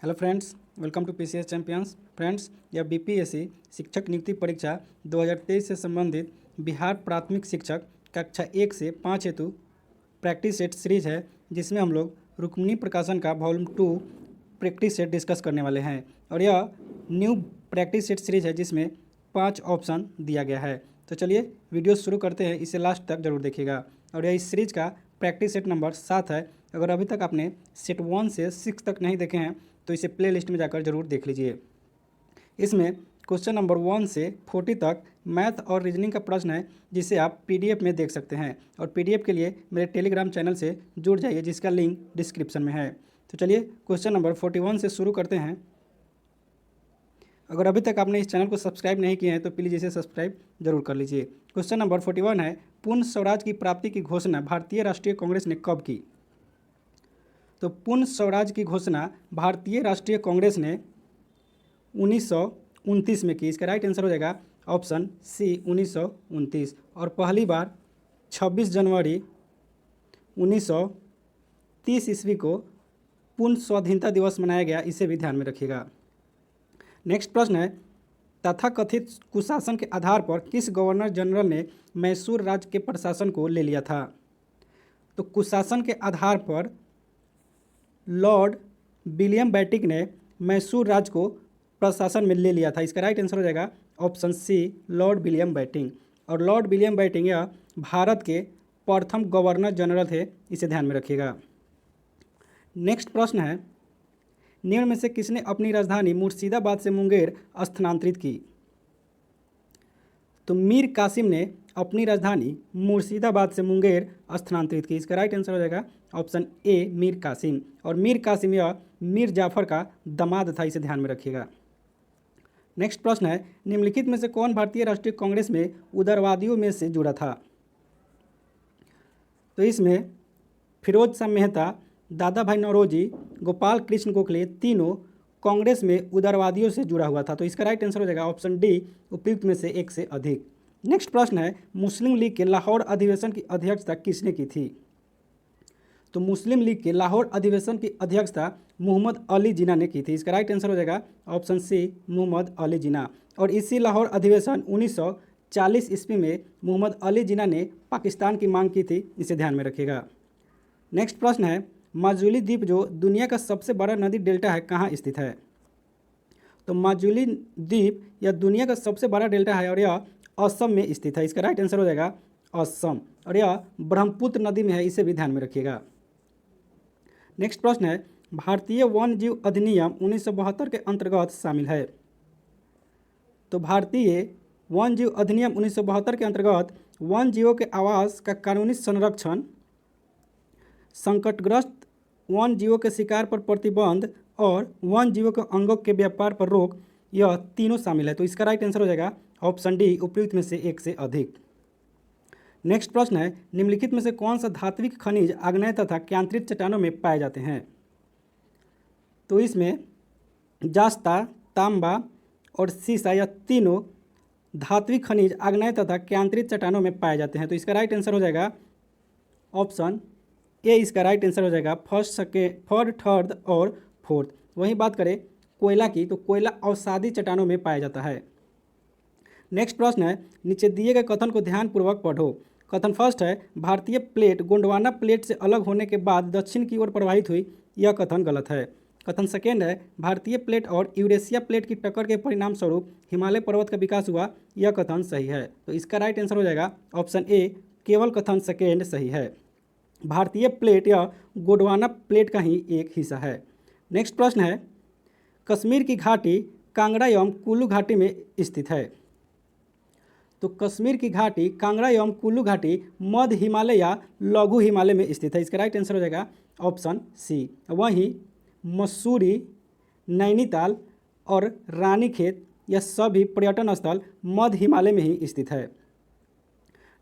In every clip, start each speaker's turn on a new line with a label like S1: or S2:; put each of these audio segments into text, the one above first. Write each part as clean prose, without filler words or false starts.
S1: Hello friends, welcome to PCS Champions. Friends, यह BPSC शिक्षक नियुक्ति परीक्षा 2023 से संबंधित बिहार प्राथमिक शिक्षक कक्षा 1 से 5 हेतु प्रैक्टिस सेट सीरीज है, जिसमें हम लोग रुक्मिणी प्रकाशन का वॉल्यूम 2 प्रैक्टिस सेट डिस्कस करने वाले हैं। और यह न्यू प्रैक्टिस सेट सीरीज है जिसमें 5 ऑप्शन दिया गया है। तो चलिए वीडियो शुरू करते हैं, इसे लास्ट तक जरूर देखिएगा। और यह इस सीरीज का प्रैक्टिस सेट नंबर 7 है। अगर अभी तक आपने सेट 1 से 6 तक नहीं देखे हैं तो इसे प्ले लिस्ट में जाकर जरूर देख लीजिए। इसमें क्वेश्चन नंबर 1 से 40 तक मैथ और रीजनिंग का प्रश्न है, जिसे आप पीडीएफ में देख सकते हैं। और पीडीएफ के लिए मेरे टेलीग्राम चैनल से जुड़ जाइए, जिसका लिंक डिस्क्रिप्शन में है। तो चलिए क्वेश्चन नंबर 41 से शुरू करते हैं। अगर अभी तक आपने इस चैनल को सब्सक्राइब नहीं किए हैं तो प्लीज़ इसे सब्सक्राइब जरूर कर लीजिए। क्वेश्चन नंबर 41 है, पूर्ण स्वराज की प्राप्ति की घोषणा भारतीय राष्ट्रीय कांग्रेस ने कब की? तो पूर्ण स्वराज की घोषणा भारतीय राष्ट्रीय कांग्रेस ने 1929 में की। इसका राइट आंसर हो जाएगा ऑप्शन सी 1929। और पहली बार 26 जनवरी 1930 ईस्वी को पूर्ण स्वाधीनता दिवस मनाया गया, इसे भी ध्यान में रखिएगा। नेक्स्ट प्रश्न है, तथाकथित कुशासन के आधार पर किस गवर्नर जनरल ने मैसूर राज्य के प्रशासन को ले लिया था? तो कुशासन के आधार पर लॉर्ड विलियम बेंटिक ने मैसूर राज्य को प्रशासन में ले लिया था। इसका राइट आंसर हो जाएगा option C Lord William Bentinck. और लॉर्ड विलियम बेंटिक यह भारत के प्रथम गवर्नर जनरल थे, इसे ध्यान में रखिएगा। नेक्स्ट प्रश्न है, निम्न में से किसने अपनी राजधानी मुर्शिदाबाद से मुंगेर स्थानांतरित की? तो मीर कासिम ने अपनी राजधानी मुर्शिदाबाद से मुंगेर स्थानांतरित की। इसका राइट आंसर हो जाएगा ऑप्शन ए मीर कासिम। और मीर कासिम यह मीर जाफर का दामाद था, इसे ध्यान में रखिएगा। नेक्स्ट प्रश्न है, निम्नलिखित में से कौन भारतीय राष्ट्रीय कांग्रेस में उदारवादियों में से जुड़ा था? तो इसमें फिरोज शाह मेहता, दादा भाई नौरोजी, गोपाल कृष्ण गोखले तीनों कांग्रेस में उदारवादियों से जुड़ा हुआ था। तो इसका राइट आंसर हो जाएगा ऑप्शन डी उपयुक्त में से एक से अधिक। नेक्स्ट प्रश्न है, मुस्लिम लीग के लाहौर अधिवेशन की अध्यक्षता किसने की थी? तो मुस्लिम लीग के लाहौर अधिवेशन की अध्यक्षता मोहम्मद अली जिन्ना ने की थी। इसका राइट आंसर हो जाएगा ऑप्शन सी मोहम्मद अली जिन्ना। और इसी लाहौर अधिवेशन 1940 ईस्वी में मोहम्मद अली जिन्ना ने पाकिस्तान की मांग की थी, इसे ध्यान में रखिएगा। नेक्स्ट प्रश्न है, माजुली द्वीप जो दुनिया का सबसे बड़ा नदी डेल्टा है, कहाँ स्थित है? तो माजुली द्वीप यह दुनिया का सबसे बड़ा डेल्टा है और यह असम में स्थित है। इसका राइट आंसर हो जाएगा असम। और यह ब्रह्मपुत्र नदी में है, इसे भी ध्यान में रखिएगा। नेक्स्ट प्रश्न है, भारतीय वन्य जीव अधिनियम 1972 के अंतर्गत शामिल है। तो भारतीय वन्य जीव अधिनियम 1972 के अंतर्गत वन्य जीवों के आवास का कानूनी संरक्षण, संकटग्रस्त वन्य जीवों के शिकार पर प्रतिबंध और वन्य जीवों के अंगों के व्यापार पर रोक, यह तीनों शामिल है। तो इसका राइट आंसर हो जाएगा ऑप्शन डी उपयुक्त में से एक से अधिक। नेक्स्ट प्रश्न है, निम्नलिखित में से कौन सा धात्विक खनिज आग्नेय तथा क्यांत्रित चट्टानों में पाए जाते हैं? तो इसमें जास्ता, तांबा और सीसा यह तीनों धात्विक खनिज आग्नेय तथा क्यांत्रित चट्टानों में पाए जाते हैं। तो इसका राइट आंसर हो जाएगा ऑप्शन ए। इसका राइट आंसर हो जाएगा फर्स्ट, सेकेंड, थर्ड, थर्ड और फोर्थ। वहीं बात करें कोयला की, तो कोयला अवसादी चट्टानों में पाया जाता है। नेक्स्ट प्रश्न है, नीचे दिए गए कथन को ध्यानपूर्वक पढ़ो। कथन फर्स्ट है, भारतीय प्लेट गोंडवाना प्लेट से अलग होने के बाद दक्षिण की ओर प्रवाहित हुई, यह कथन गलत है। कथन सेकेंड है, भारतीय प्लेट और यूरेशिया प्लेट की टक्कर के परिणाम स्वरूप हिमालय पर्वत का विकास हुआ, यह कथन सही है। तो इसका राइट आंसर हो जाएगा ऑप्शन ए केवल कथन सेकेंड सही है। भारतीय प्लेट या गोंडवाना प्लेट का ही एक हिस्सा है। नेक्स्ट प्रश्न है, कश्मीर की घाटी कांगड़ा एवं कुल्लू घाटी में स्थित है। तो कश्मीर की घाटी कांगड़ा एवं कुल्लू घाटी मध्य हिमालय या लघु हिमालय में स्थित है। इसका राइट आंसर हो जाएगा ऑप्शन सी। वहीं मसूरी, नैनीताल और रानीखेत यह सभी पर्यटन स्थल मध्य हिमालय में ही स्थित है।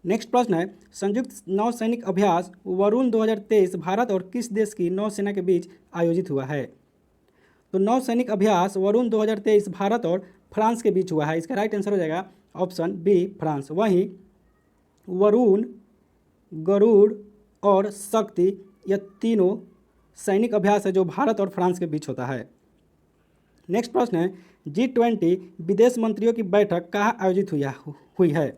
S1: नेक्स्ट प्रश्न है, संयुक्त नौसैनिक अभ्यास वरुण 2023 भारत और किस देश की नौसेना के बीच आयोजित हुआ है? तो नौसैनिक अभ्यास वरुण 2023 भारत और फ्रांस के बीच हुआ है। इसका राइट आंसर हो जाएगा ऑप्शन बी फ्रांस। वहीं वरुण, गरुड़ और शक्ति यह तीनों सैनिक अभ्यास है जो भारत और फ्रांस के बीच होता है। नेक्स्ट प्रश्न है G20 विदेश मंत्रियों की बैठक कहाँ आयोजित हुई है।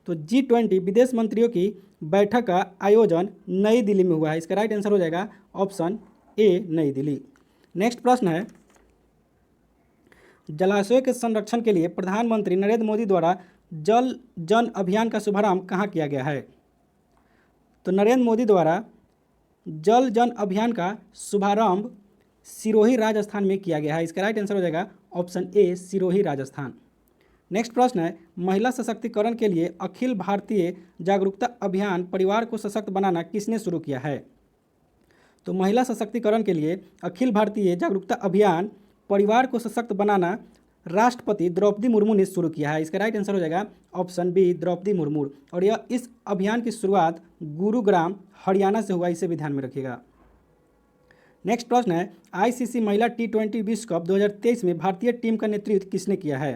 S1: तो G20 विदेश मंत्रियों की बैठक का आयोजन नई दिल्ली में हुआ है। इसका राइट आंसर हो जाएगा ऑप्शन ए, नई दिल्ली। नेक्स्ट प्रश्न है जलाशयों के संरक्षण के लिए प्रधानमंत्री नरेंद्र मोदी द्वारा जल जन अभियान का शुभारंभ कहाँ किया गया है। तो नरेंद्र मोदी द्वारा जल जन अभियान का शुभारंभ सिरोही राजस्थान में किया गया है। इसका राइट आंसर हो जाएगा option A, Sirohi Rajasthan. Next प्रश्न है महिला सशक्तिकरण के लिए अखिल भारतीय जागरूकता अभियान परिवार को सशक्त बनाना किसने शुरू किया है। तो महिला सशक्तिकरण के लिए अखिल भारतीय जागरूकता अभियान परिवार को सशक्त बनाना राष्ट्रपति द्रौपदी मुर्मू ने शुरू किया है। इसका राइट आंसर हो जाएगा ऑप्शन बी, द्रौपदी मुर्मू। और यह इस अभियान की शुरुआत गुरुग्राम हरियाणा से हुआ, इसे भी ध्यान में रखिएगा। नेक्स्ट प्रश्न है आईसीसी महिला T20 विश्व कप 2023 में भारतीय टीम का नेतृत्व किसने किया है।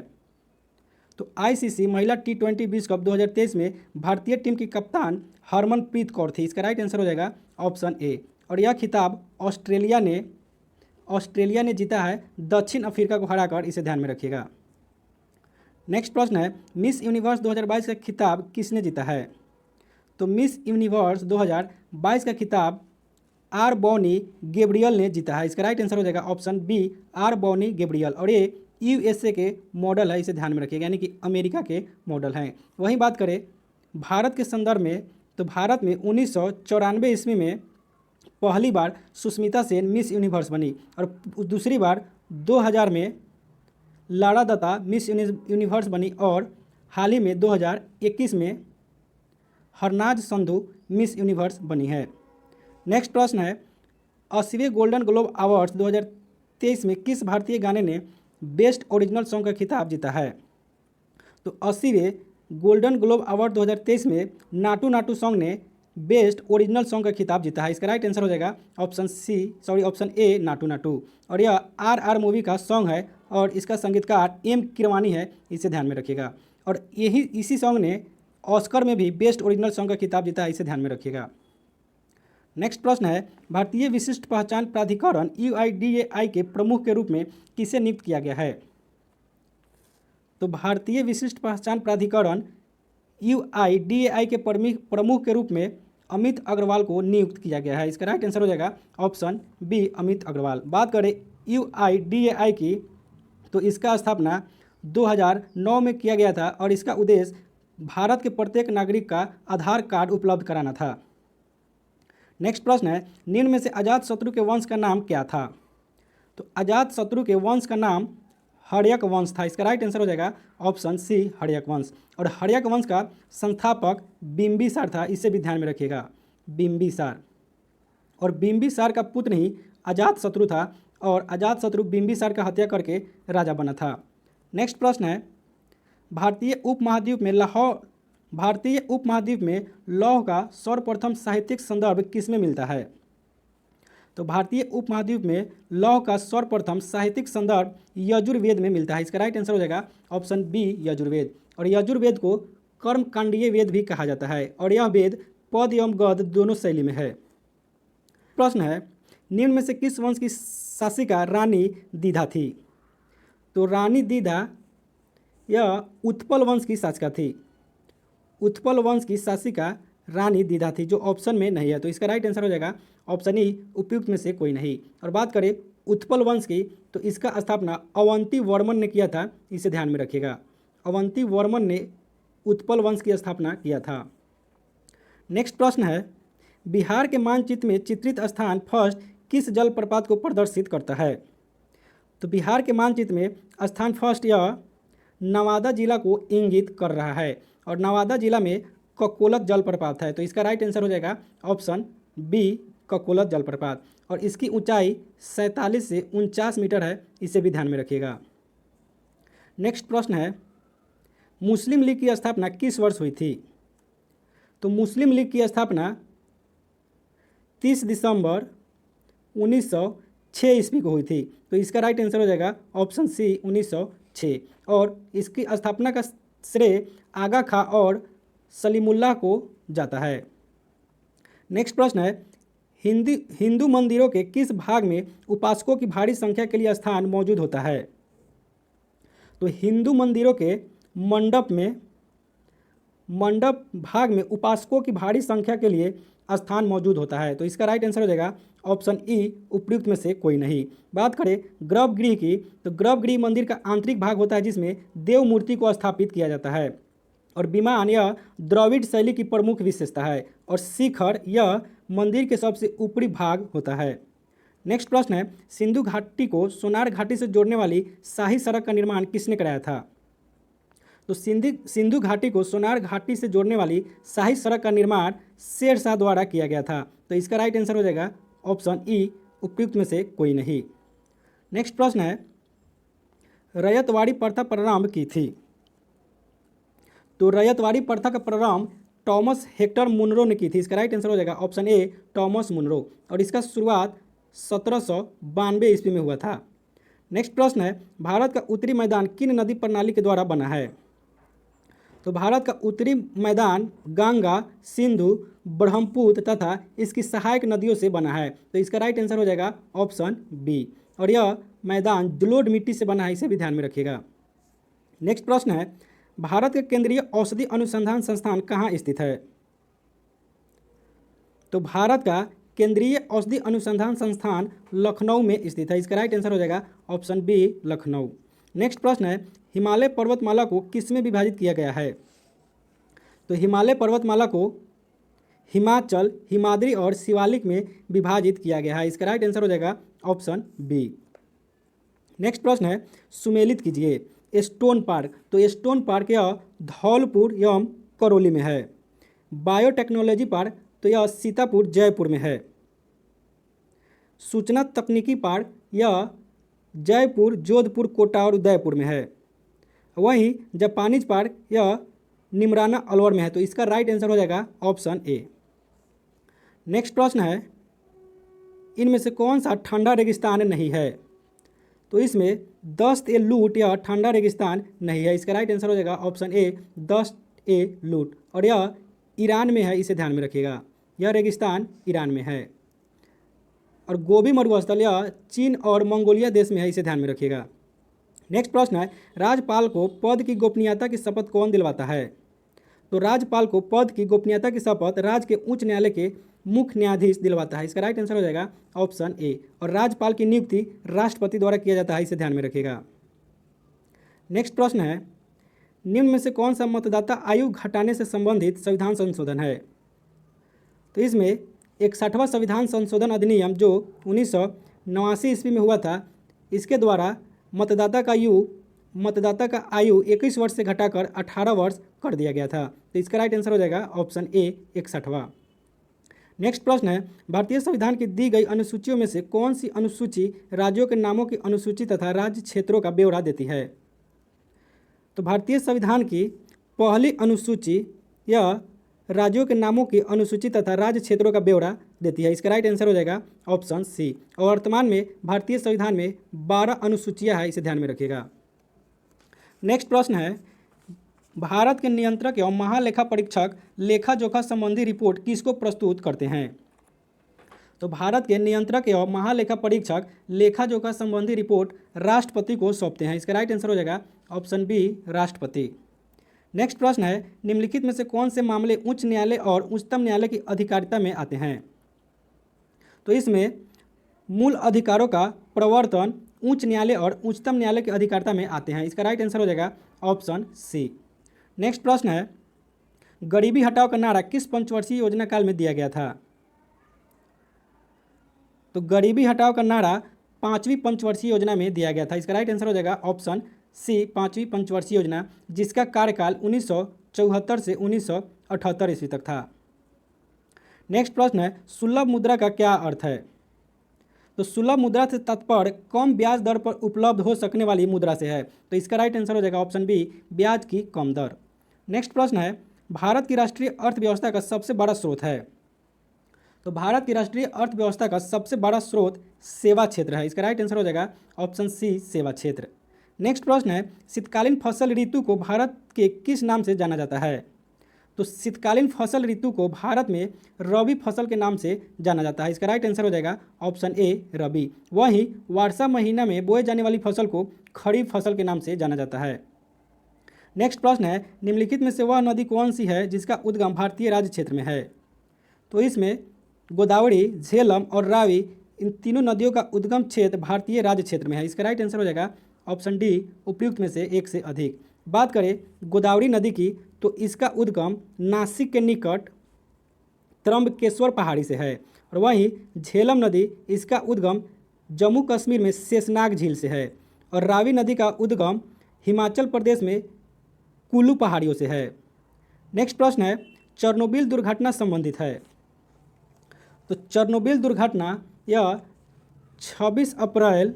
S1: तो आईसीसी महिला T20 विश्व कप 2023 में भारतीय टीम की कप्तान हरमनप्रीत कौर थी। इसका राइट आंसर हो जाएगा ऑप्शन ए। और यह खिताब ऑस्ट्रेलिया ने जीता है दक्षिण अफ्रीका को हराकर, इसे ध्यान में रखिएगा। नेक्स्ट प्रश्न है मिस यूनिवर्स 2022 का खिताब किसने जीता है। तो मिस यूनिवर्स 2022 का खिताब आर बॉनी गैब्रियल ने जीता है। इसका राइट आंसर हो जाएगा option B, R Bonney Gabriel. और ये यूएसए के मॉडल है, इसे ध्यान में रखिएगा, यानी कि अमेरिका के मॉडल हैं। वहीं बात करें भारत के संदर्भ में, तो भारत में 1994 ईस्वी में पहली बार सुष्मिता सेन मिस यूनिवर्स बनी और दूसरी बार 2000 में लाड़ा दत्ता मिस यूनिवर्स बनी और हाल ही में 2021 में हरनाज संधू मिस यूनिवर्स बनी है। नेक्स्ट प्रश्न है 80वें गोल्डन ग्लोब अवार्ड्स 2023 में किस भारतीय गाने ने बेस्ट ओरिजिनल सॉन्ग का खिताब जीता है। तो 80वें गोल्डन ग्लोब अवार्ड 2023 में नाटू नाटू सॉन्ग ने बेस्ट ओरिजिनल सॉन्ग का खिताब जीता है। इसका राइट आंसर हो जाएगा ऑप्शन ए, नाटू नाटू। और यह RR मूवी का सॉन्ग है और इसका संगीतकार M किरवानी है, इसे ध्यान में रखिएगा। और इसी सॉन्ग ने ऑस्कर में भी बेस्ट ओरिजिनल सॉन्ग का खिताब जीता है, इसे ध्यान में रखिएगा। नेक्स्ट प्रश्न है भारतीय विशिष्ट पहचान प्राधिकरण UIDAI के प्रमुख के रूप में किसे नियुक्त किया गया है। तो भारतीय विशिष्ट पहचान प्राधिकरण UIDAI के प्रमुख के रूप में अमित अग्रवाल को नियुक्त किया गया है। इसका राइट आंसर हो जाएगा ऑप्शन बी, अमित अग्रवाल। बात करें UIDAI की, तो इसका स्थापना 2009 में किया गया था और इसका उद्देश्य भारत के प्रत्येक नागरिक का आधार कार्ड उपलब्ध कराना था। नेक्स्ट प्रश्न है निम्न में से अजातशत्रु के वंश का नाम क्या था। तो अजातशत्रु के वंश का नाम हर्यक वंश था। इसका राइट आंसर हो जाएगा ऑप्शन सी, हर्यक वंश। और हर्यक वंश का संस्थापक बिंबिसार था, इसे भी ध्यान में रखिएगा, बिंबिसार। और बिंबिसार का पुत्र ही अजातशत्रु था और अजातशत्रु बिंबिसार का हत्या करके राजा बना था। नेक्स्ट प्रश्न है भारतीय उपमहाद्वीप में लौह का सर्वप्रथम साहित्यिक संदर्भ किसमें मिलता है। तो भारतीय उपमहाद्वीप में लौह का सर्वप्रथम साहित्यिक संदर्भ यजुर्वेद में मिलता है। इसका राइट आंसर हो जाएगा ऑप्शन बी, यजुर्वेद। और यजुर्वेद को कर्मकांडीय वेद भी कहा जाता है और यह वेद पद एवं गद्य दोनों शैली में है। प्रश्न है निम्न में से किस वंश की शासिका रानी दीधा थी। तो रानी दीधा यह उत्पल वंश की शासिका थी। उत्पल वंश की शासिका रानी दीधा थी, जो ऑप्शन में नहीं है। तो इसका राइट आंसर हो जाएगा ऑप्शन ई, उपयुक्त में से कोई नहीं। और बात करें उत्पल वंश की, तो इसका स्थापना अवंती वर्मन ने किया था, इसे ध्यान में रखिएगा। अवंती वर्मन ने उत्पल वंश की स्थापना किया था। नेक्स्ट प्रश्न है बिहार के मानचित्र में चित्रित स्थान फर्स्ट किस जलप्रपात को प्रदर्शित करता है। तो बिहार के मानचित्र में स्थान फर्स्ट यह नवादा जिला को इंगित कर रहा है और नवादा जिला में ककोलत जलप्रपात है। तो इसका राइट आंसर हो जाएगा ऑप्शन बी, ककोलत जलप्रपात। और इसकी ऊंचाई 47 से 49 मीटर है, इसे भी ध्यान में रखिएगा। नेक्स्ट प्रश्न है मुस्लिम लीग की स्थापना किस वर्ष हुई थी। तो मुस्लिम लीग की स्थापना 30 दिसंबर 1906 ईस्वी को हुई थी। तो इसका राइट आंसर हो जाएगा ऑप्शन सी, 1906। और इसकी स्थापना का श्रेय आगा खां और सलीमुल्लाह को जाता है। नेक्स्ट प्रश्न है हिंदू मंदिरों के किस भाग में उपासकों की भारी संख्या के लिए स्थान मौजूद होता है? तो हिंदू मंदिरों के मंडप भाग में उपासकों की भारी संख्या के लिए स्थान मौजूद होता है। तो इसका राइट आंसर हो जाएगा ऑप्शन ई, उपयुक्त में से कोई नहीं। बात करें गर्भगृह की, तो गर्भगृह मंदिर का आंतरिक भाग होता है जिसमें देव मूर्ति को स्थापित किया जाता है। और विमान यह द्रविड़ शैली की प्रमुख विशेषता है। और शिखर यह मंदिर के सबसे ऊपरी भाग होता है। नेक्स्ट प्रश्न है, सिंधु घाटी को सोनार घाटी से जोड़ने वाली शाही सड़क का निर्माण किसने कराया था? तो सिंधु घाटी को सोनार घाटी से जोड़ने वाली शाही सड़क का निर्माण शेर शाह द्वारा किया गया था। तो इसका राइट आंसर हो जाएगा ऑप्शन ई, उपयुक्त में से कोई नहीं। नेक्स्ट प्रश्न है, रैयतवाड़ी प्रथा प्रारंभ की थी? तो रैयतवाड़ी प्रथा का प्रारंभ टॉमस हेक्टर मुनरो ने की थी। इसका राइट आंसर हो जाएगा ऑप्शन ए, टॉमस मुनरो। और इसका शुरुआत 1792 ईस्वी में हुआ था। नेक्स्ट प्रश्न है, भारत का उत्तरी मैदान किन नदी प्रणाली के द्वारा बना है? तो भारत का उत्तरी मैदान गंगा, सिंधु, ब्रह्मपुत्र तथा इसकी सहायक नदियों से बना है। तो इसका राइट आंसर हो जाएगा ऑप्शन बी। और यह मैदान जलोढ़ मिट्टी से बना है, इसे भी ध्यान में रखिएगा। नेक्स्ट प्रश्न है, भारत के केंद्रीय औषधि अनुसंधान संस्थान कहाँ स्थित है? तो भारत का केंद्रीय औषधि अनुसंधान संस्थान लखनऊ में स्थित है। इसका राइट आंसर हो जाएगा ऑप्शन बी, लखनऊ। नेक्स्ट प्रश्न है, हिमालय पर्वतमाला को किसमें विभाजित किया गया है? तो हिमालय पर्वतमाला को हिमाचल, हिमाद्री और शिवालिक में विभाजित किया गया है। इसका राइट आंसर हो जाएगा ऑप्शन बी। नेक्स्ट प्रश्न है, सुमेलित कीजिए स्टोन पार्क। तो स्टोन पार्क यह धौलपुर एवं करौली में है। बायोटेक्नोलॉजी पार्क तो यह सीतापुर, जयपुर में है। सूचना तकनीकी पार्क यह जयपुर, जोधपुर, कोटा और उदयपुर में है। वहीं जापानीज पार्क यह निमराना, अलवर में है। तो इसका राइट आंसर हो जाएगा ऑप्शन ए। नेक्स्ट प्रश्न है, इनमें से कौन सा ठंडा रेगिस्तान नहीं है? तो इसमें दस्त ए लूट यह ठंडा रेगिस्तान नहीं है। इसका राइट आंसर हो जाएगा ऑप्शन ए, दस्त ए लूट। और यह ईरान में है, इसे ध्यान में रखिएगा। यह रेगिस्तान ईरान में है। और गोबी मरुस्थल यह चीन और मंगोलिया देश में है, इसे ध्यान में रखिएगा। नेक्स्ट प्रश्न है, राज्यपाल को पद की गोपनीयता की शपथ कौन दिलवाता है? तो राज्यपाल को पद की गोपनीयता की शपथ राज्य के उच्च न्यायालय के मुख्य न्यायाधीश दिलवाता है। इसका राइट आंसर हो जाएगा ऑप्शन ए। और राज्यपाल की नियुक्ति राष्ट्रपति द्वारा किया जाता है, इसे ध्यान में रखिएगा। नेक्स्ट प्रश्न है, निम्न में से कौन सा मतदाता आयु घटाने से संबंधित संविधान संशोधन है? तो इसमें 61वां संविधान संशोधन अधिनियम जो 1989 ईस्वी में हुआ था, इसके द्वारा मतदाता का आयु 21 वर्ष से घटाकर 18 वर्ष कर दिया गया था। तो इसका राइट आंसर हो जाएगा ऑप्शन ए, 61वां। नेक्स्ट प्रश्न है, भारतीय संविधान की दी गई अनुसूचियों में से कौन सी अनुसूची राज्यों के नामों की अनुसूची तथा राज्य क्षेत्रों का ब्यौरा देती है? तो भारतीय संविधान की पहली अनुसूची यह राज्यों के नामों की अनुसूची तथा राज्य क्षेत्रों का ब्यौरा देती है। इसका राइट आंसर हो जाएगा ऑप्शन सी। और वर्तमान में भारतीय संविधान में 12 अनुसूचियां हैं, इसे ध्यान में रखिएगा। नेक्स्ट प्रश्न है, भारत के नियंत्रक एवं महालेखा परीक्षक लेखा जोखा संबंधी रिपोर्ट किसको प्रस्तुत करते हैं? तो भारत के नियंत्रक एवं महालेखा परीक्षक लेखा जोखा संबंधी रिपोर्ट राष्ट्रपति को सौंपते हैं। इसका राइट आंसर हो जाएगा ऑप्शन बी, राष्ट्रपति। नेक्स्ट प्रश्न है, निम्नलिखित में से कौन से मामले उच्च न्यायालय और उच्चतम न्यायालय की अधिकारिता में आते हैं? तो इसमें मूल अधिकारों का प्रवर्तन उच्च न्यायालय और उच्चतम न्यायालय की अधिकारिता में आते हैं। इसका राइट आंसर हो जाएगा ऑप्शन सी। नेक्स्ट प्रश्न है, गरीबी हटाओ का नारा किस पंचवर्षीय योजना काल में दिया गया था? तो गरीबी हटाओ का नारा 5वीं पंचवर्षीय योजना में दिया गया था। इसका राइट आंसर हो जाएगा ऑप्शन सी, 5वीं पंचवर्षीय योजना, जिसका कार्यकाल 1974 से 1978 ईस्वी तक था। नेक्स्ट प्रश्न है, सुलभ मुद्रा का क्या अर्थ है? तो सुलभ मुद्रा से तात्पर्य कम ब्याज दर पर उपलब्ध हो सकने वाली मुद्रा से है। तो इसका राइट आंसर हो जाएगा ऑप्शन बी, ब्याज की कम दर। नेक्स्ट प्रश्न है, भारत की राष्ट्रीय अर्थव्यवस्था का सबसे बड़ा स्रोत है? तो भारत की राष्ट्रीय अर्थव्यवस्था का सबसे बड़ा स्रोत सेवा क्षेत्र है। इसका राइट आंसर हो जाएगा ऑप्शन सी, सेवा क्षेत्र। नेक्स्ट प्रश्न है, शीतकालीन फसल ऋतु को भारत के किस नाम से जाना जाता है? तो शीतकालीन फसल ऋतु को भारत में रबी फसल के नाम से जाना जाता है। इसका राइट आंसर हो जाएगा ऑप्शन ए रबी। वहीं वर्षा महीना में बोए जाने वाली फसल को खरीफ फसल के नाम से जाना जाता है। नेक्स्ट प्रश्न है, निम्नलिखित में से वह नदी कौन सी है जिसका उद्गम भारतीय राज्य क्षेत्र में है? तो इसमें गोदावरी, झेलम और रावी, इन तीनों नदियों का उद्गम क्षेत्र भारतीय राज्य क्षेत्र में है। इसका राइट आंसर हो जाएगा ऑप्शन डी उपयुक्त में से एक से अधिक। बात करें गोदावरी नदी की, तो इसका उद्गम नासिक के निकट त्र्यंबकेश्वर पहाड़ी से है। और वहीं झेलम नदी, इसका उद्गम जम्मू कश्मीर में शेषनाग झील से है। और रावी नदी का उद्गम हिमाचल प्रदेश में कुल्लू पहाड़ियों से है। नेक्स्ट प्रश्न है, चेरनोबिल दुर्घटना संबंधित है। तो चेरनोबिल दुर्घटना यह 26 अप्रैल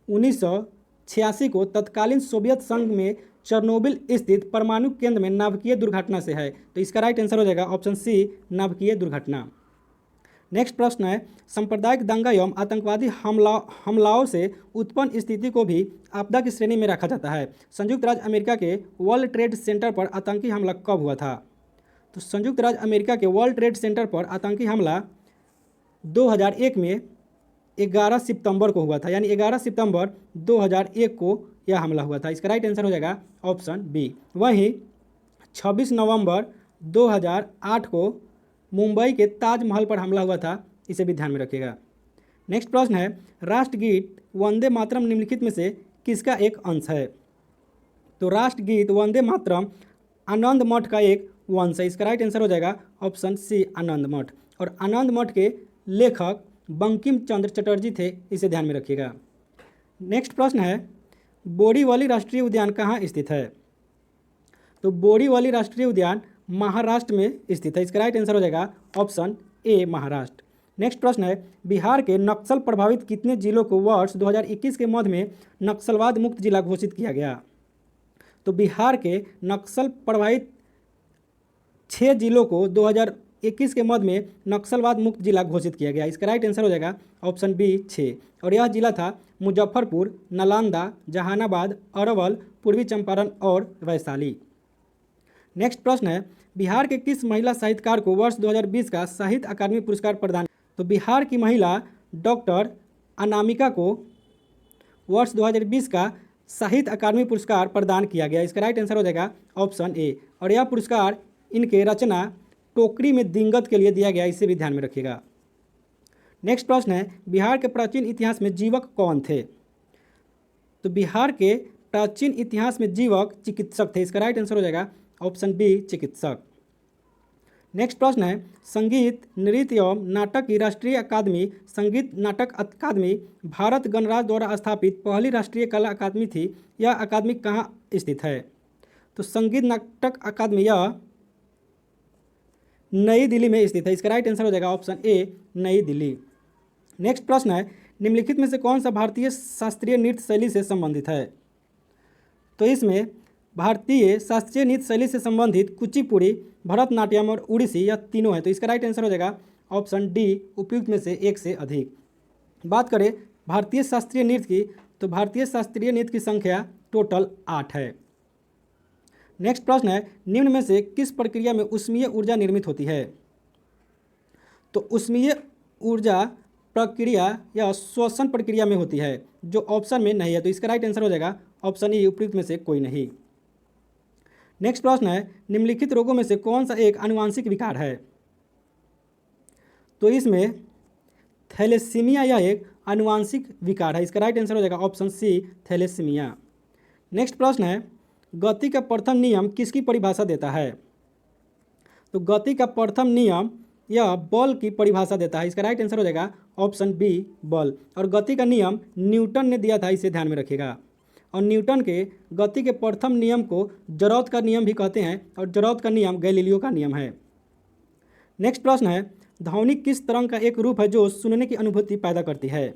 S1: 1986 को तत्कालीन सोवियत संघ में चेरनोबिल स्थित परमाणु केंद्र में नाभिकीय दुर्घटना से है। तो इसका राइट आंसर हो जाएगा ऑप्शन सी नाभिकीय दुर्घटना। नेक्स्ट प्रश्न है, सांप्रदायिक दंगा एवं आतंकवादी हमलाओं से उत्पन्न स्थिति को भी आपदा की श्रेणी में रखा जाता है। संयुक्त राज्य अमेरिका के वर्ल्ड ट्रेड सेंटर पर आतंकी हमला कब हुआ था? तो संयुक्त राज्य अमेरिका के वर्ल्ड ट्रेड सेंटर पर आतंकी हमला 2001 में 11 सितंबर को हुआ था, यानी 11 सितंबर 2001 को यह हमला हुआ था। इसका राइट आंसर हो जाएगा ऑप्शन बी। वहीं 26 नवंबर 2008 को मुंबई के ताजमहल पर हमला हुआ था, इसे भी ध्यान में रखिएगा। नेक्स्ट प्रश्न है, राष्ट्रगीत वंदे मातरम निम्नलिखित में से किसका एक अंश है? तो राष्ट्रगीत वंदे मातरम आनंद मठ का एक वंश है। इसका राइट आंसर हो जाएगा ऑप्शन सी आनंद मठ। और आनंद मठ के लेखक बंकिम चंद्र चटर्जी थे, इसे ध्यान में रखिएगा। नेक्स्ट प्रश्न है, बोरीवली राष्ट्रीय उद्यान कहाँ स्थित है? तो बोरीवली राष्ट्रीय उद्यान महाराष्ट्र में स्थित है। इसका राइट आंसर हो जाएगा ऑप्शन ए महाराष्ट्र। नेक्स्ट प्रश्न है, बिहार के नक्सल प्रभावित कितने जिलों को वर्ष 2021 के मध्य में नक्सलवाद मुक्त जिला घोषित किया गया? तो बिहार के नक्सल प्रभावित 6 जिलों को 2021 के मध्य में नक्सलवाद मुक्त जिला घोषित किया गया। इसका राइट आंसर हो जाएगा ऑप्शन बी 6। और यह जिला था मुजफ्फरपुर, नालंदा, जहानाबाद, अरवल, पूर्वी चंपारण और वैशाली। नेक्स्ट प्रश्न है, बिहार के किस महिला साहित्यकार को वर्ष 2020 का साहित्य अकादमी पुरस्कार प्रदान? तो बिहार की महिला डॉक्टर अनामिका को वर्ष 2020 का साहित्य अकादमी पुरस्कार प्रदान किया गया। इसका राइट आंसर हो जाएगा ऑप्शन ए। और यह पुरस्कार इनके रचना टोकरी में दिंगत के लिए दिया गया, इसे भी ध्यान में रखिएगा। नेक्स्ट प्रश्न है, बिहार के प्राचीन इतिहास में जीवक कौन थे? तो बिहार के प्राचीन इतिहास में जीवक चिकित्सक थे। इसका राइट आंसर हो जाएगा ऑप्शन बी चिकित्सक। नेक्स्ट प्रश्न है, संगीत, नृत्य एवं नाटक की राष्ट्रीय अकादमी संगीत नाटक अकादमी भारत गणराज्य द्वारा स्थापित पहली राष्ट्रीय कला अकादमी थी। यह अकादमी कहाँ स्थित है? तो संगीत नाटक अकादमी यह नई दिल्ली में स्थित है। इसका राइट आंसर हो जाएगा ऑप्शन ए नई दिल्ली। नेक्स्ट प्रश्न है, निम्नलिखित में से कौन सा भारतीय शास्त्रीय नृत्य शैली से संबंधित है? तो इसमें भारतीय शास्त्रीय नृत्य शैली से संबंधित कुचिपुड़ी, भरतनाट्यम और उड़ीसी, यह तीनों है। तो इसका राइट आंसर हो जाएगा ऑप्शन डी उपयुक्त में से एक से अधिक। बात करें भारतीय शास्त्रीय नृत्य की, तो भारतीय शास्त्रीय नृत्य की संख्या टोटल 8 है। नेक्स्ट प्रश्न है, निम्न में से किस प्रक्रिया में ऊष्मीय ऊर्जा निर्मित होती है? तो ऊष्मीय ऊर्जा प्रक्रिया या श्वसन प्रक्रिया में होती है, जो ऑप्शन में नहीं है। तो इसका राइट आंसर हो जाएगा ऑप्शन ई उपयुक्त में से कोई नहीं। नेक्स्ट प्रश्न है, निम्नलिखित रोगों में से कौन सा एक आनुवांशिक विकार है? तो इसमें थैलेसीमिया यह एक आनुवांशिक विकार है। इसका राइट आंसर हो जाएगा ऑप्शन सी थैलेसीमिया। नेक्स्ट प्रश्न है, गति का प्रथम नियम किसकी परिभाषा देता है? तो गति का प्रथम नियम यह बल की परिभाषा देता है। इसका राइट आंसर हो जाएगा ऑप्शन बी बल। और गति का नियम न्यूटन ने दिया था, इसे ध्यान में रखिएगा। और न्यूटन के गति के प्रथम नियम को जरौथ का नियम भी कहते हैं, और जरौथ का नियम गैलीलियो का नियम है। नेक्स्ट प्रश्न है, ध्वनि किस तरंग का एक रूप है जो सुनने की अनुभूति पैदा करती है?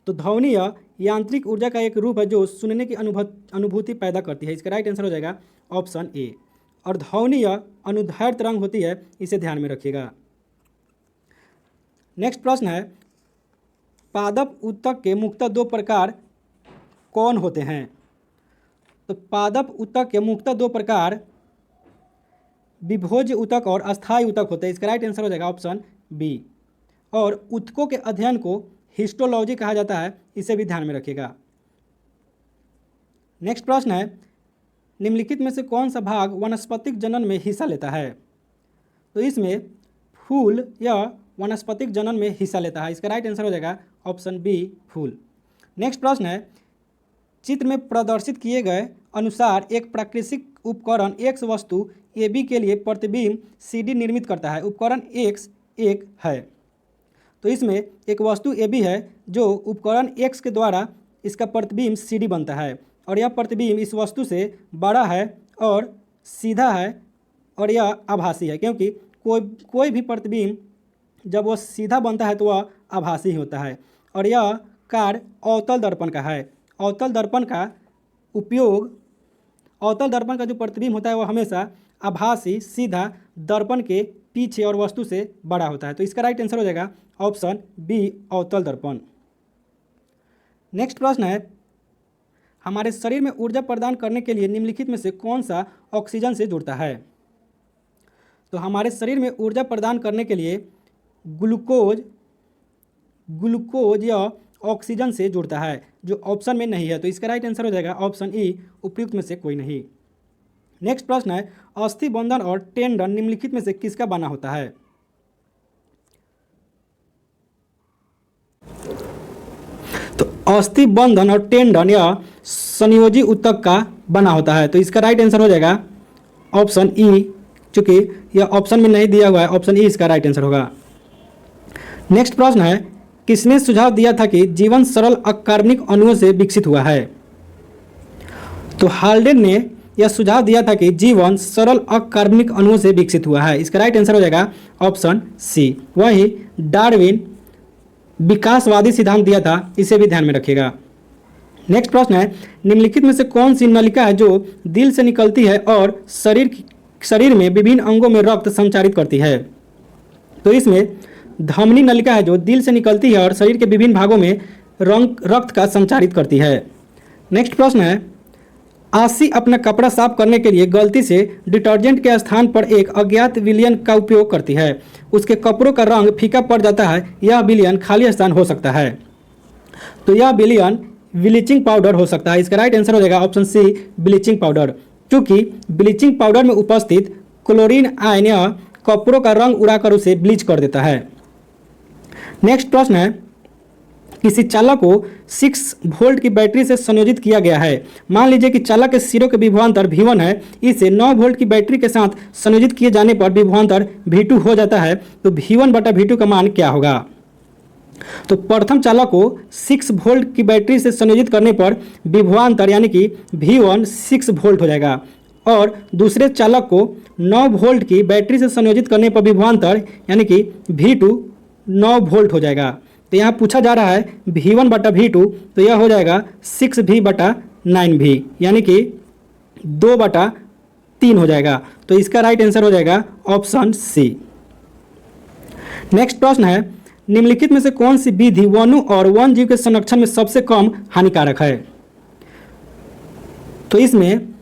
S1: तो ध्वनि यांत्रिक ऊर्जा का एक रूप है जो सुनने की अनुभूति पैदा करती है। इसका राइट आंसर हो जाएगा ऑप्शन ए। और ध्वनि अनुदैर्घ्य तरंग होती है, इसे ध्यान में रखिएगा। नेक्स्ट प्रश्न है, पादप ऊतक के मुख्यतः 2 प्रकार कौन होते हैं? तो पादप ऊतक के मुख्यतः 2 प्रकार विभोज्य ऊतक और अस्थायी ऊतक होते हैं। इसका राइट आंसर हो जाएगा ऑप्शन बी। और ऊतकों के अध्ययन को हिस्टोलॉजी कहा जाता है, इसे भी ध्यान में रखिएगा। नेक्स्ट प्रश्न है, निम्नलिखित में से कौन सा भाग वानस्पतिक जनन में हिस्सा लेता है? तो इसमें फूल या वानस्पतिक जनन में हिस्सा लेता है। इसका राइट आंसर हो जाएगा ऑप्शन बी, फूल। नेक्स्ट प्रश्न है, चित्र में प्रदर्शित किए गए अनुसार एक प्राकृतिक उपकरण एक्स वस्तु ए बी के लिए प्रतिबिंब सी डी निर्मित करता है। उपकरण एक्स एक है। तो इसमें एक वस्तु ए बी है जो उपकरण एक्स के द्वारा इसका प्रतिबिंब सी डी बनता है, और यह प्रतिबिंब इस वस्तु से बड़ा है और सीधा है और यह आभासी है, क्योंकि कोई भी प्रतिबिंब जब वह सीधा बनता है तो वह आभासी होता है। और यह कार्य अवतल दर्पण का है। अवतल दर्पण का जो प्रतिबिंब होता है वह हमेशा आभासी सीधा दर्पण के पीछे और वस्तु से बड़ा होता है। तो इसका राइट आंसर हो जाएगा ऑप्शन बी, अवतल दर्पण। नेक्स्ट प्रश्न है, हमारे शरीर में ऊर्जा प्रदान करने के लिए निम्नलिखित में से कौन सा ऑक्सीजन से जुड़ता है? तो हमारे शरीर में ऊर्जा प्रदान करने के लिए ग्लूकोज या ऑक्सीजन से जुड़ता है, जो ऑप्शन में नहीं है। तो इसका राइट आंसर हो जाएगा ऑप्शन ई, उपयुक्त में से कोई नहीं। नेक्स्ट प्रश्न है, अस्थि बंधन और टेंडन निम्नलिखित में से किसका बना होता है? तो अस्थि बंधन और टेंडन या संयोजी ऊतक का बना होता है। तो इसका राइट आंसर हो जाएगा ऑप्शन ई, चूंकि यह ऑप्शन में नहीं दिया हुआ है, ऑप्शन ई इसका राइट आंसर होगा। नेक्स्ट प्रश्न है, किसने सुझाव दिया था कि जीवन सरल अकार्बनिक अणुओं से विकसित हुआ है? तो हाल्डेन ने यह सुझाव दिया था कि जीवन सरल अकार्बनिक अणुओं से विकसित हुआ है। इसका राइट आंसर हो जाएगा ऑप्शन सी। वही डार्विन विकासवादी सिद्धांत दिया था, इसे भी ध्यान में रखिएगा। नेक्स्ट प्रश्न है, निम्नलिखित में से कौन सी नलिका है जो दिल से निकलती है और शरीर में विभिन्न अंगों में रक्त संचारित करती है? तो इसमें धमनी नलिका है जो दिल से निकलती है और शरीर के विभिन्न भागों में रक्त का संचारित करती है। नेक्स्ट प्रश्न है, आशी अपना कपड़ा साफ करने के लिए गलती से डिटर्जेंट के स्थान पर एक अज्ञात विलयन का उपयोग करती है। उसके कपड़ों का रंग फीका पड़ जाता है। यह विलयन खाली स्थान हो सकता है। तो यह विलयन ब्लीचिंग पाउडर हो सकता है। इसका राइट आंसर हो जाएगा ऑप्शन सी, ब्लीचिंग पाउडर, क्योंकि ब्लीचिंग पाउडर में उपस्थित क्लोरीन आयन यह कपड़ों का रंग उड़ाकर उसे ब्लीच कर देता है। नेक्स्ट प्रश्न है, किसी चालक को 6 वोल्ट की बैटरी से संयोजित किया गया है। मान लीजिए कि चालक के सिरों के विभवांतर V1 है। इसे 9 वोल्ट की बैटरी के साथ संयोजित किए जाने पर विभवांतर V2 हो जाता है। तो V1/V2 का मान क्या होगा? तो प्रथम चालक को 6 वोल्ट की बैटरी से संयोजित करने पर विभवांतर यानी कि V1 6 वोल्ट हो जाएगा, और दूसरे चालक को 9 वोल्ट की बैटरी से संयोजित करने पर विभवांतर यानी कि V2 9 वोल्ट हो जाएगा। तो यहाँ पूछा जा रहा है V1/V2, तो यह हो जाएगा 6V/9V यानी कि 2/3 हो जाएगा। तो इसका राइट आंसर हो जाएगा ऑप्शन सी। नेक्स्ट प्रश्न है, निम्नलिखित में से कौन सी विधि वनु और वन जीव के संरक्षण में सबसे कम हानिकारक है? तो इसमें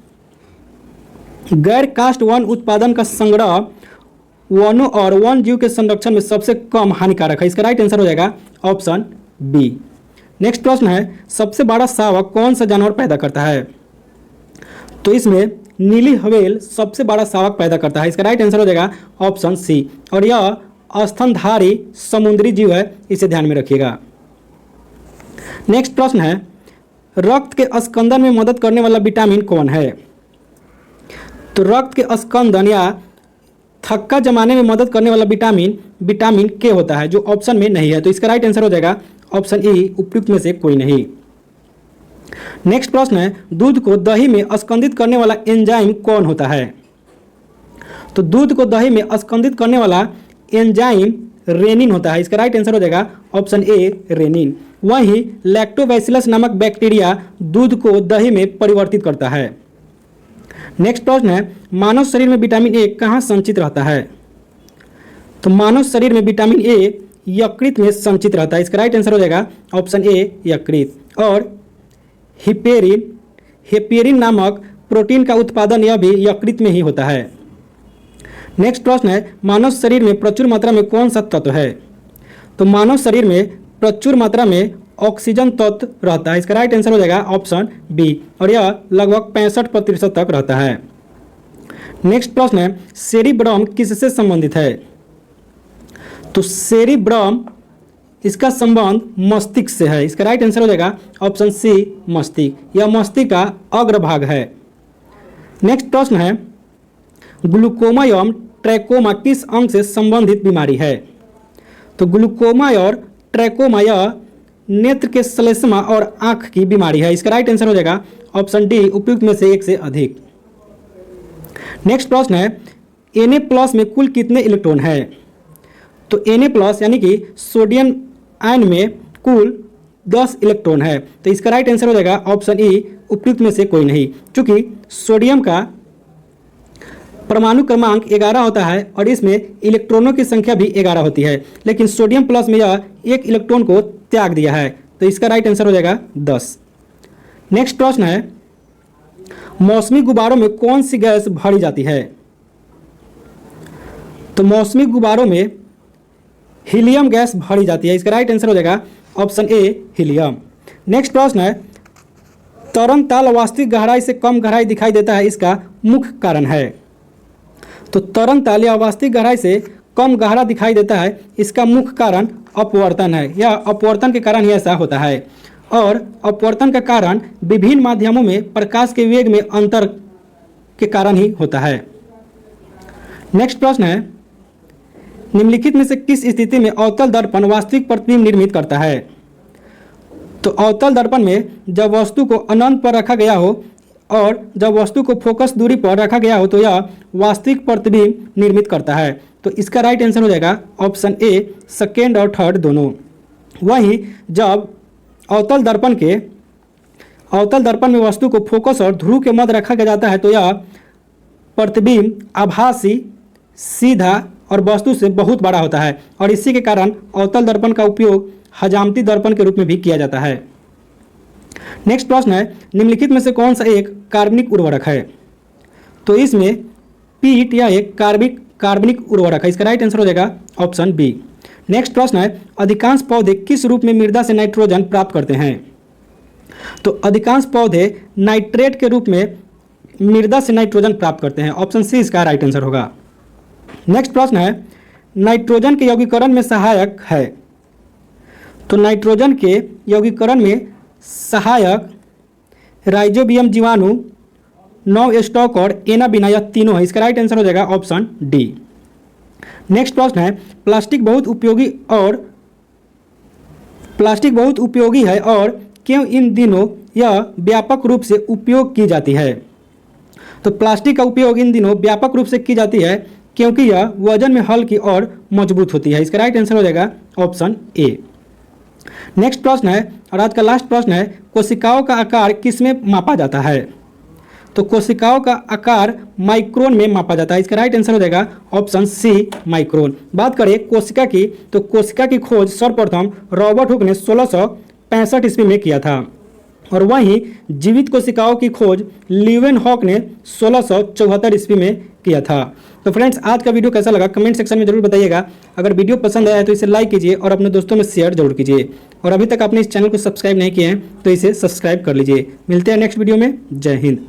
S1: गैर कास्ट वन उत्पादन का संग्रह वनों और वन जीव के संरक्षण में सबसे कम हानिकारक है। इसका राइट आंसर हो जाएगा ऑप्शन बी। नेक्स्ट प्रश्न है, सबसे बड़ा शावक कौन सा जानवर पैदा करता है? तो इसमें नीली व्हेल सबसे बड़ा शावक पैदा करता है। इसका राइट आंसर हो जाएगा ऑप्शन सी, और यह स्तनधारी समुद्री जीव है, इसे ध्यान में रखिएगा। नेक्स्ट प्रश्न है, रक्त के स्कंदन में मदद करने वाला विटामिन कौन है? तो रक्त के स्कंदन या थक्का जमाने में मदद करने वाला विटामिन के होता है, जो ऑप्शन में नहीं है। तो इसका राइट आंसर हो जाएगा ऑप्शन ई, उपयुक्त में से कोई नहीं। नेक्स्ट प्रश्न है, दूध को दही में स्कंदित करने वाला एंजाइम कौन होता है? तो दूध को दही में स्कंदित करने वाला एंजाइम रेनिन होता है। इसका राइट आंसर हो जाएगा ऑप्शन ए, रेनिन। वहीं लैक्टोबैसिलस नामक बैक्टीरिया दूध को दही में परिवर्तित करता है। नेक्स्ट प्रश्न है, मानव शरीर में विटामिन ए कहाँ संचित रहता है? तो मानव शरीर में विटामिन ए यकृत में संचित रहता है। इसका राइट आंसर हो जाएगा ऑप्शन ए, यकृत। और हेपेरिन नामक प्रोटीन का उत्पादन यह भी यकृत में ही होता है। नेक्स्ट प्रश्न है, मानव शरीर में प्रचुर मात्रा में कौन सा तत्व है? तो मानव शरीर में प्रचुर मात्रा में ऑक्सीजन तत्व रहता है। इसका राइट आंसर हो जाएगा ऑप्शन बी, और यह लगभग 65% तक रहता है। नेक्स्ट प्रश्न है, सेरिब्रम किससे संबंधित है? तो सेरिब्रम, इसका संबंध मस्तिष्क से है। इसका राइट आंसर हो जाएगा ऑप्शन सी, मस्तिष्क। यह मस्तिष्क का अग्रभाग है। नेक्स्ट प्रश्न है, ग्लूकोमा एवं ट्रैकोमा किस अंग से संबंधित बीमारी है? तो ग्लूकोमा और ट्रैकोमा यह नेत्र के श्लेष्मा और आंख की बीमारी है। इसका राइट आंसर हो जाएगा ऑप्शन डी, उपयुक्त में से एक से अधिक। नेक्स्ट प्रश्न है, Na+ में कुल कितने इलेक्ट्रॉन है? तो Na+ यानी कि सोडियम आयन में कुल 10 इलेक्ट्रॉन है। तो इसका राइट आंसर हो जाएगा ऑप्शन ई, उपयुक्त में से कोई नहीं, क्योंकि सोडियम का परमाणु क्रमांक 11 होता है और इसमें इलेक्ट्रॉनों की संख्या भी 11 होती है, लेकिन सोडियम प्लस में यह एक इलेक्ट्रॉन को त्याग दिया है। तो इसका राइट आंसर हो जाएगा 10। नेक्स्ट प्रश्न है, मौसमी गुब्बारों में कौन सी गैस भरी जाती है? तो मौसमी गुब्बारों में हीलियम गैस भरी जाती है। इसका राइट आंसर हो जाएगा ऑप्शन ए, हीलियम। नेक्स्ट प्रश्न है, तरंग ताल वास्तविक गहराई से कम गहराई दिखाई देता है, इसका मुख्य कारण है? तो तरंग ताल या वास्तविक गहराई से कम गहरा दिखाई देता है, इसका मुख्य कारण अपवर्तन है। यह अपवर्तन के कारण ही ऐसा होता है, और अपवर्तन का कारण विभिन्न माध्यमों में प्रकाश के वेग में अंतर के कारण ही होता है। नेक्स्ट प्रश्न है, निम्नलिखित में से किस स्थिति में अवतल दर्पण वास्तविक प्रतिबिंब निर्मित करता है? तो अवतल दर्पण में जब वस्तु को अनंत पर रखा गया हो और जब वस्तु को फोकस दूरी पर रखा गया हो तो यह वास्तविक प्रतिबिंब निर्मित करता है। तो इसका राइट आंसर हो जाएगा ऑप्शन ए, सेकेंड और थर्ड दोनों। वहीं जब अवतल दर्पण में वस्तु को फोकस और ध्रुव के मध्य रखा जाता है तो यह प्रतिबिंब आभासी, सीधा और वस्तु से बहुत बड़ा होता है, और इसी के कारण अवतल दर्पण का उपयोग हजामती दर्पण के रूप में भी किया जाता है। नेक्स्ट प्रश्न है, निम्नलिखित में से कौन सा एक कार्बनिक उर्वरक है? तो इसमें पीट या एक कार्बनिक उर्वरक है। इसका राइट आंसर हो जाएगा ऑप्शन बी। नेक्स्ट प्रश्न है, अधिकांश पौधे किस रूप में मृदा से नाइट्रोजन प्राप्त करते हैं? तो अधिकांश पौधे नाइट्रेट के रूप में मृदा से नाइट्रोजन प्राप्त करते हैं। ऑप्शन सी इसका राइट आंसर होगा। नेक्स्ट प्रश्न है, नाइट्रोजन के यौगीकरण में सहायक है? तो नाइट्रोजन के यौगीकरण में सहायक राइजोबियम जीवाणु, नौ स्टॉक और एनाबिना, यह तीनों है। इसका राइट आंसर हो जाएगा ऑप्शन डी। नेक्स्ट प्रश्न है, प्लास्टिक बहुत उपयोगी है और क्यों इन दिनों यह व्यापक रूप से उपयोग की जाती है? तो प्लास्टिक का उपयोग इन दिनों व्यापक रूप से की जाती है क्योंकि यह वजन में हल्की और मजबूत होती है। इसका राइट आंसर हो जाएगा ऑप्शन ए। नेक्स्ट प्रश्न है और आज का लास्ट प्रश्न है, कोशिकाओं का आकार किस में मापा जाता है? तो कोशिकाओं का आकार माइक्रोन में मापा जाता है। इसका राइट आंसर हो जाएगा ऑप्शन सी, माइक्रोन। बात करें कोशिका की, तो कोशिका की खोज सर्वप्रथम रॉबर्ट हुक ने 1665 ईस्वी में किया था, और वहीं जीवित कोशिकाओं की खोज लीवेनहॉक ने 1674 ईस्वी में किया था। तो फ्रेंड्स, आज का वीडियो कैसा लगा कमेंट सेक्शन में जरूर बताइएगा। अगर वीडियो पसंद आया तो इसे लाइक कीजिए और अपने दोस्तों में शेयर जरूर कीजिए, और अभी तक आपने इस चैनल को सब्सक्राइब नहीं किए हैं तो इसे सब्सक्राइब कर लीजिए। मिलते हैं नेक्स्ट वीडियो में। जय हिंद।